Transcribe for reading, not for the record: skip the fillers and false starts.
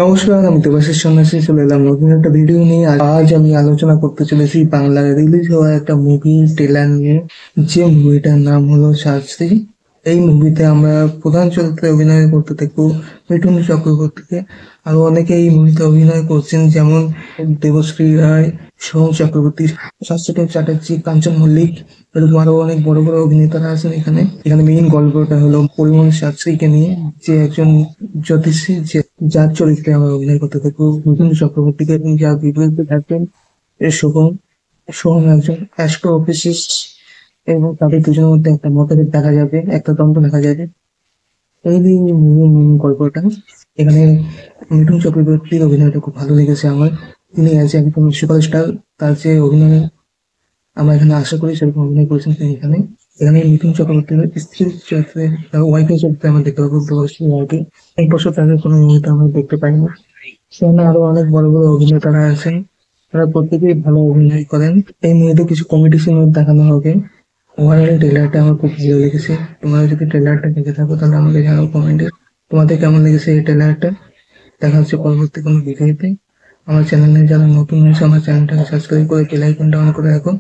নমস্কার, আমি দেবাশিস সন্ন্যাসী চলে এলাম নতুন একটা ভিডিও নিয়ে। আজ আমি আলোচনা করতে চলেছি বাংলায় রিলিজ হওয়া একটা মুভি ট্রেলার নিয়ে, যে মুভিটার নাম হলো শাস্ত্রী। এই মুভিতে আমরা প্রধান চরিত্রে অভিনয় করতে দেখবো মিঠুন চক্রবর্তীকে। আরো অনেকে এই মুভিতে অভিনয় করছেন, যেমন দেবশ্রী রায়, সোহম চক্রবর্তী, শাশ্বত চ্যাটার্জি, কাঞ্চন মল্লিক, এরকম আরো অনেক বড় বড় অভিনেতারা আছেন এখানে। এখানে মেইন গল্পটা হলো পরিমল শাস্ত্রীকে নিয়ে, যে একজন জ্যোতিষী, যার চরিত্রে আমরা অভিনয় করতে থাকবো মিঠুন চক্রবর্তীকে, এবং যার বিপরীতে থাকবেন এ শুভম। শুভম একজন অ্যাস্ট্রো অফিসিস্ট, এবং তাদের দুজনের মধ্যে একটা মতভেদ দেখা যাবে, একটা দ্বন্দ্ব দেখা যাবে। এই নিয়ে গল্পটা। এখানে মিঠুন চক্রবর্তীর অভিনয়টা খুব ভালো লেগেছে আমার। তিনি অ্যাজ একজন সুপারস্টার, তার যে অভিনয় আমরা এখানে আশা করি সেরকম অভিনয় করেছেন তিনি এখানে। এখানে মিঠুন চক্রবর্তীর স্ত্রীর চরিত্রে, ওয়াইফের চরিত্রে আমরা দেখতে পাবো দেবশ্রী রায়কে। এক বছর তাদের কোনো মুভিতে আমরা দেখতে পাইনি। সেখানে আরো অনেক বড় বড় অভিনেতারা আছেন, তারা প্রত্যেকেই ভালো অভিনয় করেন। এই মুভিতে কিছু কমেডি সিন দেখানো হবে। ওভারঅল ট্রেলারটা আমার খুব ভালো লেগেছে। তোমরা যদি ট্রেলারটা দেখে থাকো তাহলে আমাকে জানাও কমেন্টে তোমাদের কেমন লেগেছে এই ট্রেলারটা। দেখা হচ্ছে পরবর্তী কোনো ভিডিওতে। আমার চ্যানেলে যারা নতুন হয়েছে, আমার চ্যানেলটাকে সাবস্ক্রাইব করে বেল আইকনটা অন করে রাখো।